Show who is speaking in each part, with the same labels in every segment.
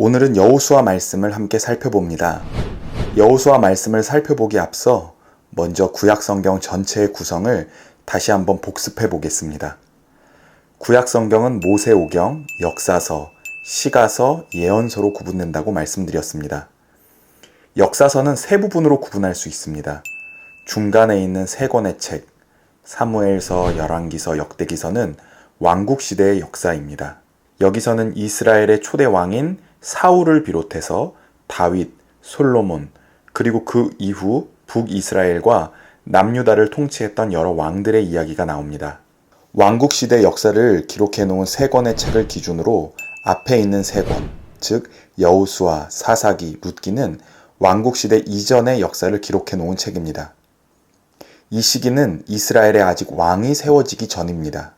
Speaker 1: 오늘은 여호수아 말씀을 함께 살펴봅니다. 여호수아 말씀을 살펴보기 앞서 먼저 구약 성경 전체의 구성을 다시 한번 복습해 보겠습니다. 구약 성경은 모세오경, 역사서, 시가서, 예언서로 구분된다고 말씀드렸습니다. 역사서는 세 부분으로 구분할 수 있습니다. 중간에 있는 세 권의 책, 사무엘서, 열왕기서, 역대기서는 왕국 시대의 역사입니다. 여기서는 이스라엘의 초대 왕인 사울을 비롯해서 다윗, 솔로몬, 그리고 그 이후 북이스라엘과 남유다를 통치했던 여러 왕들의 이야기가 나옵니다. 왕국 시대 역사를 기록해 놓은 세 권의 책을 기준으로 앞에 있는 세 권, 즉 여호수아, 사사기, 룻기는 왕국 시대 이전의 역사를 기록해 놓은 책입니다. 이 시기는 이스라엘에 아직 왕이 세워지기 전입니다.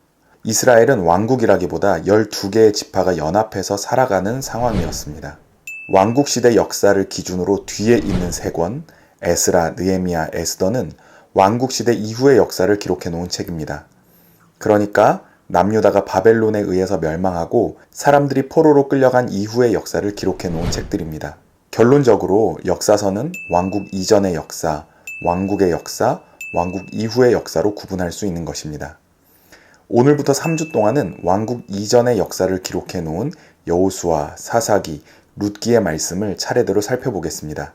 Speaker 1: 이스라엘은 왕국이라기보다 12개의 지파가 연합해서 살아가는 상황이었습니다. 왕국 시대 역사를 기준으로 뒤에 있는 세 권, 에스라, 느헤미야, 에스더는 왕국 시대 이후의 역사를 기록해 놓은 책입니다. 그러니까 남유다가 바벨론에 의해서 멸망하고 사람들이 포로로 끌려간 이후의 역사를 기록해 놓은 책들입니다. 결론적으로 역사서는 왕국 이전의 역사, 왕국의 역사, 왕국 이후의 역사로 구분할 수 있는 것입니다. 오늘부터 3주 동안은 왕국 이전의 역사를 기록해 놓은 여호수아, 사사기, 룻기의 말씀을 차례대로 살펴보겠습니다.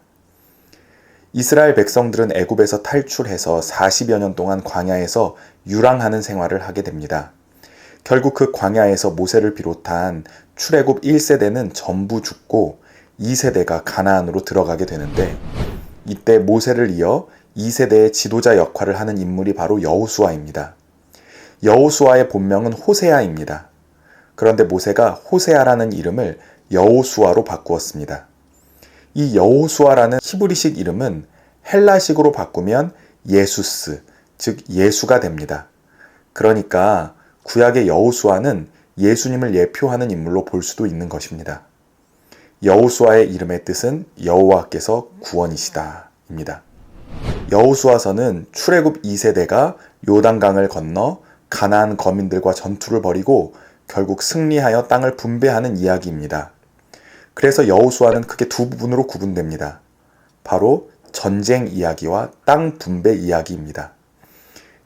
Speaker 1: 이스라엘 백성들은 애굽에서 탈출해서 40여 년 동안 광야에서 유랑하는 생활을 하게 됩니다. 결국 그 광야에서 모세를 비롯한 출애굽 1세대는 전부 죽고 2세대가 가나안으로 들어가게 되는데, 이때 모세를 이어 2세대의 지도자 역할을 하는 인물이 바로 여호수아입니다. 여호수아의 본명은 호세아입니다. 그런데 모세가 호세아라는 이름을 여호수아로 바꾸었습니다. 이 여호수아라는 히브리식 이름은 헬라식으로 바꾸면 예수스, 즉 예수가 됩니다. 그러니까 구약의 여호수아는 예수님을 예표하는 인물로 볼 수도 있는 것입니다. 여호수아의 이름의 뜻은 여호와께서 구원이시다입니다. 여호수아서는 출애굽 2세대가 요단강을 건너 가나안 거민들과 전투를 벌이고 결국 승리하여 땅을 분배하는 이야기입니다. 그래서 여호수아는 크게 두 부분으로 구분됩니다. 바로 전쟁 이야기와 땅 분배 이야기입니다.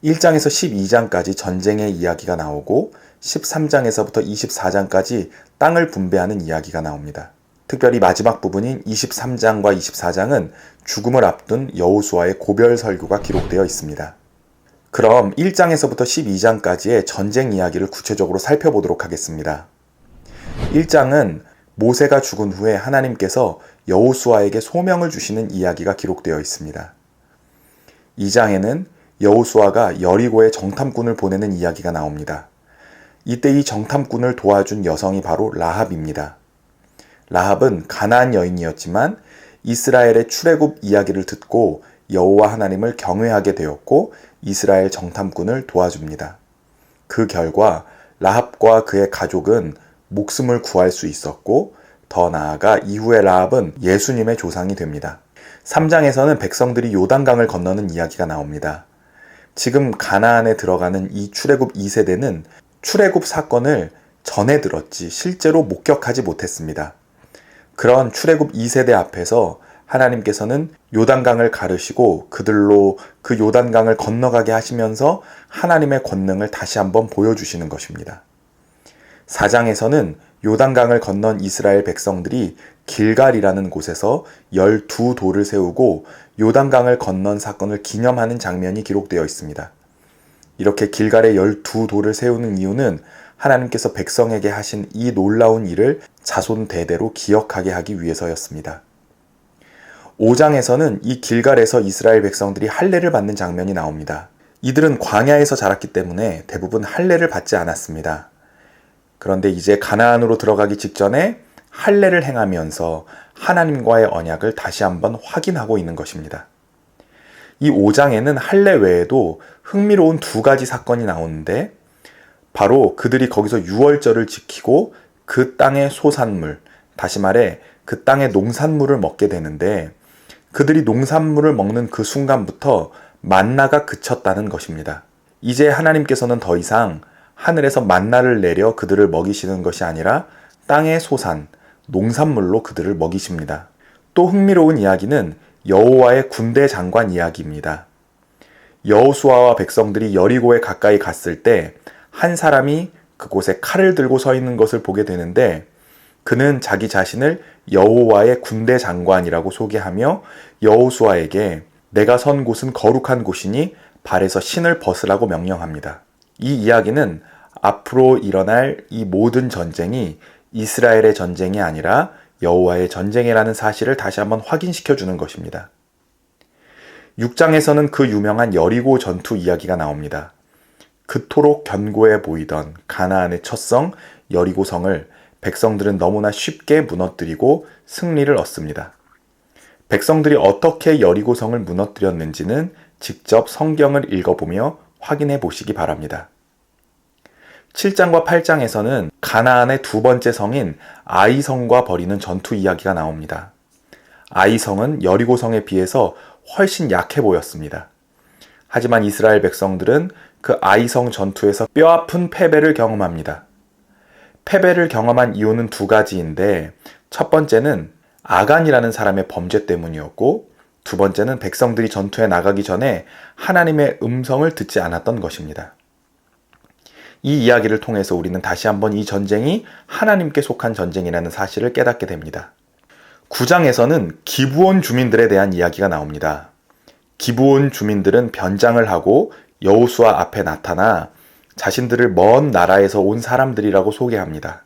Speaker 1: 1장에서 12장까지 전쟁의 이야기가 나오고 13장에서부터 24장까지 땅을 분배하는 이야기가 나옵니다. 특별히 마지막 부분인 23장과 24장은 죽음을 앞둔 여호수아의 고별 설교가 기록되어 있습니다. 그럼 1장에서부터 12장까지의 전쟁 이야기를 구체적으로 살펴보도록 하겠습니다. 1장은 모세가 죽은 후에 하나님께서 여호수아에게 소명을 주시는 이야기가 기록되어 있습니다. 2장에는 여호수아가 여리고에 정탐꾼을 보내는 이야기가 나옵니다. 이때 이 정탐꾼을 도와준 여성이 바로 라합입니다. 라합은 가나안 여인이었지만 이스라엘의 출애굽 이야기를 듣고 여호와 하나님을 경외하게 되었고 이스라엘 정탐꾼을 도와줍니다. 그 결과 라합과 그의 가족은 목숨을 구할 수 있었고, 더 나아가 이후에 라합은 예수님의 조상이 됩니다. 3장에서는 백성들이 요단강을 건너는 이야기가 나옵니다. 지금 가나안에 들어가는 이 출애굽 2세대는 출애굽 사건을 전해 들었지 실제로 목격하지 못했습니다. 그런 출애굽 2세대 앞에서 하나님께서는 요단강을 가르시고 그들로 그 요단강을 건너가게 하시면서 하나님의 권능을 다시 한번 보여주시는 것입니다. 4장에서는 요단강을 건넌 이스라엘 백성들이 길갈이라는 곳에서 12돌을 세우고 요단강을 건넌 사건을 기념하는 장면이 기록되어 있습니다. 이렇게 길갈에 12돌을 세우는 이유는 하나님께서 백성에게 하신 이 놀라운 일을 자손 대대로 기억하게 하기 위해서였습니다. 5장에서는 이 길갈에서 이스라엘 백성들이 할례를 받는 장면이 나옵니다. 이들은 광야에서 자랐기 때문에 대부분 할례를 받지 않았습니다. 그런데 이제 가나안으로 들어가기 직전에 할례를 행하면서 하나님과의 언약을 다시 한번 확인하고 있는 것입니다. 이 5장에는 할례 외에도 흥미로운 두 가지 사건이 나오는데, 바로 그들이 거기서 유월절을 지키고 그 땅의 소산물, 다시 말해 그 땅의 농산물을 먹게 되는데, 그들이 농산물을 먹는 그 순간부터 만나가 그쳤다는 것입니다. 이제 하나님께서는 더 이상 하늘에서 만나를 내려 그들을 먹이시는 것이 아니라 땅의 소산, 농산물로 그들을 먹이십니다. 또 흥미로운 이야기는 여호와의 군대 장관 이야기입니다. 여호수아와 백성들이 여리고에 가까이 갔을 때 한 사람이 그곳에 칼을 들고 서 있는 것을 보게 되는데, 그는 자기 자신을 여호와의 군대 장관이라고 소개하며 여호수아에게 내가 선 곳은 거룩한 곳이니 발에서 신을 벗으라고 명령합니다. 이 이야기는 앞으로 일어날 이 모든 전쟁이 이스라엘의 전쟁이 아니라 여호와의 전쟁이라는 사실을 다시 한번 확인시켜 주는 것입니다. 6장에서는 그 유명한 여리고 전투 이야기가 나옵니다. 그토록 견고해 보이던 가나안의 첫성 여리고성을 백성들은 너무나 쉽게 무너뜨리고 승리를 얻습니다. 백성들이 어떻게 여리고성을 무너뜨렸는지는 직접 성경을 읽어보며 확인해 보시기 바랍니다. 7장과 8장에서는 가나안의 두 번째 성인 아이성과 벌이는 전투 이야기가 나옵니다. 아이성은 여리고성에 비해서 훨씬 약해 보였습니다. 하지만 이스라엘 백성들은 그 아이성 전투에서 뼈아픈 패배를 경험합니다. 패배를 경험한 이유는 두 가지인데, 첫 번째는 아간이라는 사람의 범죄 때문이었고, 두 번째는 백성들이 전투에 나가기 전에 하나님의 음성을 듣지 않았던 것입니다. 이 이야기를 통해서 우리는 다시 한번 이 전쟁이 하나님께 속한 전쟁이라는 사실을 깨닫게 됩니다. 9장에서는 기브온 주민들에 대한 이야기가 나옵니다. 기브온 주민들은 변장을 하고 여호수아 앞에 나타나 자신들을 먼 나라에서 온 사람들이라고 소개합니다.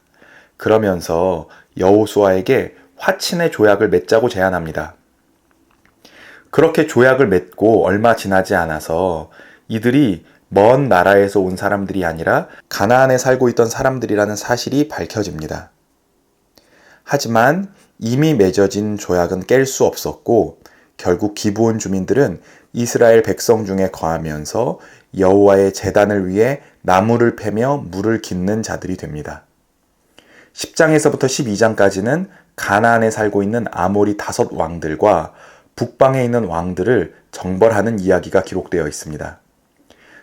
Speaker 1: 그러면서 여호수아에게 화친의 조약을 맺자고 제안합니다. 그렇게 조약을 맺고 얼마 지나지 않아서 이들이 먼 나라에서 온 사람들이 아니라 가나안에 살고 있던 사람들이라는 사실이 밝혀집니다. 하지만 이미 맺어진 조약은 깰 수 없었고, 결국 기브온 주민들은 이스라엘 백성 중에 거하면서 여호와의 제단을 위해 나무를 패며 물을 깃는 자들이 됩니다. 10장에서부터 12장까지는 가나안에 살고 있는 아모리 5 왕들과 북방에 있는 왕들을 정벌하는 이야기가 기록되어 있습니다.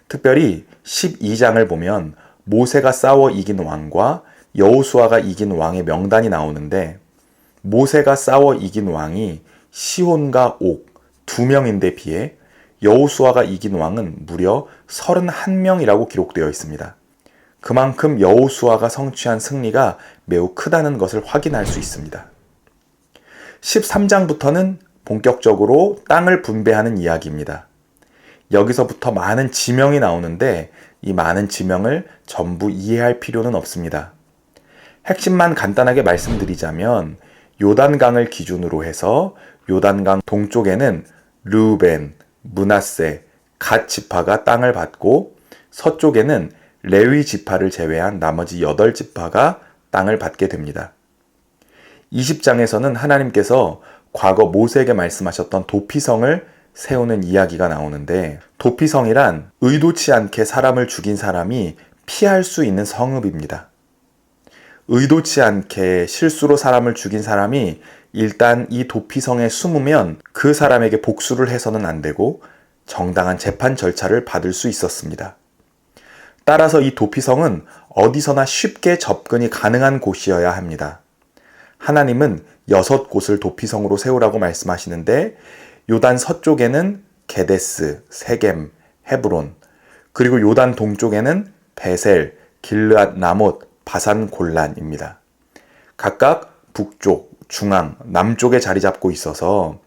Speaker 1: 특별히 12장을 보면 모세가 싸워 이긴 왕과 여호수아가 이긴 왕의 명단이 나오는데, 모세가 싸워 이긴 왕이 시혼과 옥 2명인데 비해 여호수아가 이긴 왕은 무려 31명이라고 기록되어 있습니다. 그만큼 여호수아가 성취한 승리가 매우 크다는 것을 확인할 수 있습니다. 13장부터는 본격적으로 땅을 분배하는 이야기입니다. 여기서부터 많은 지명이 나오는데 이 많은 지명을 전부 이해할 필요는 없습니다. 핵심만 간단하게 말씀드리자면, 요단강을 기준으로 해서 요단강 동쪽에는 르우벤, 므낫세, 갓 지파가 땅을 받고, 서쪽에는 레위 지파를 제외한 나머지 8지파가 땅을 받게 됩니다. 20장에서는 하나님께서 과거 모세에게 말씀하셨던 도피성을 세우는 이야기가 나오는데, 도피성이란 의도치 않게 사람을 죽인 사람이 피할 수 있는 성읍입니다. 의도치 않게 실수로 사람을 죽인 사람이 일단 이 도피성에 숨으면 그 사람에게 복수를 해서는 안 되고 정당한 재판 절차를 받을 수 있었습니다. 따라서 이 도피성은 어디서나 쉽게 접근이 가능한 곳이어야 합니다. 하나님은 6곳을 도피성으로 세우라고 말씀하시는데, 요단 서쪽에는 게데스, 세겜, 헤브론, 그리고 요단 동쪽에는 베셀, 길르앗 라못, 바산 골란입니다. 각각 북쪽, 중앙, 남쪽에 자리 잡고 있어서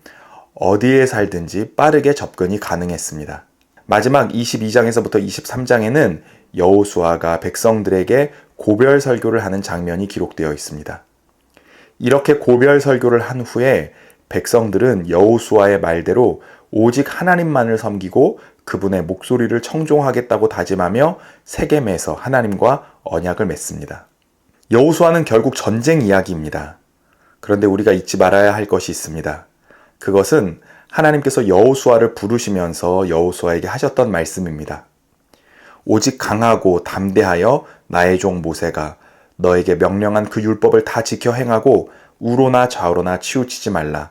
Speaker 1: 어디에 살든지 빠르게 접근이 가능했습니다. 마지막 22장에서부터 23장에는 여호수아가 백성들에게 고별 설교를 하는 장면이 기록되어 있습니다. 이렇게 고별 설교를 한 후에 백성들은 여호수아의 말대로 오직 하나님만을 섬기고 그분의 목소리를 청종하겠다고 다짐하며 세겜에서 하나님과 언약을 맺습니다. 여호수아는 결국 전쟁 이야기입니다. 그런데 우리가 잊지 말아야 할 것이 있습니다. 그것은 하나님께서 여호수아를 부르시면서 여호수아에게 하셨던 말씀입니다. 오직 강하고 담대하여 나의 종 모세가 너에게 명령한 그 율법을 다 지켜 행하고 우로나 좌우로나 치우치지 말라.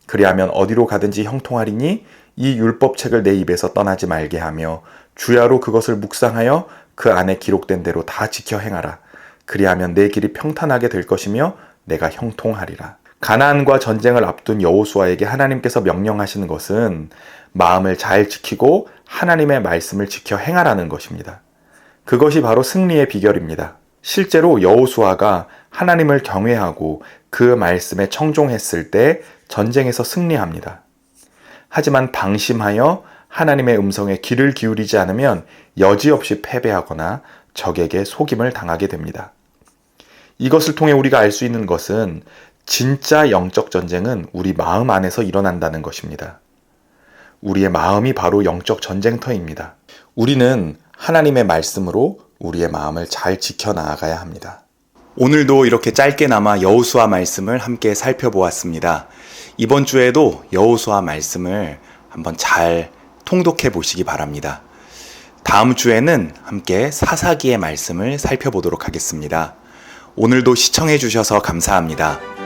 Speaker 1: 그리하면 어디로 가든지 형통하리니 이 율법책을 내 입에서 떠나지 말게 하며 주야로 그것을 묵상하여 그 안에 기록된 대로 다 지켜 행하라. 그리하면 내 길이 평탄하게 될 것이며 내가 형통하리라. 가나안과 전쟁을 앞둔 여호수아에게 하나님께서 명령하시는 것은 마음을 잘 지키고 하나님의 말씀을 지켜 행하라는 것입니다. 그것이 바로 승리의 비결입니다. 실제로 여호수아가 하나님을 경외하고 그 말씀에 청종했을 때 전쟁에서 승리합니다. 하지만 방심하여 하나님의 음성에 귀를 기울이지 않으면 여지없이 패배하거나 적에게 속임을 당하게 됩니다. 이것을 통해 우리가 알 수 있는 것은 진짜 영적 전쟁은 우리 마음 안에서 일어난다는 것입니다. 우리의 마음이 바로 영적 전쟁터입니다. 우리는 하나님의 말씀으로 우리의 마음을 잘 지켜나가야 합니다. 오늘도 이렇게 짧게나마 여호수아 말씀을 함께 살펴보았습니다. 이번 주에도 여호수아 말씀을 한번 잘 통독해 보시기 바랍니다. 다음 주에는 함께 사사기의 말씀을 살펴보도록 하겠습니다. 오늘도 시청해 주셔서 감사합니다.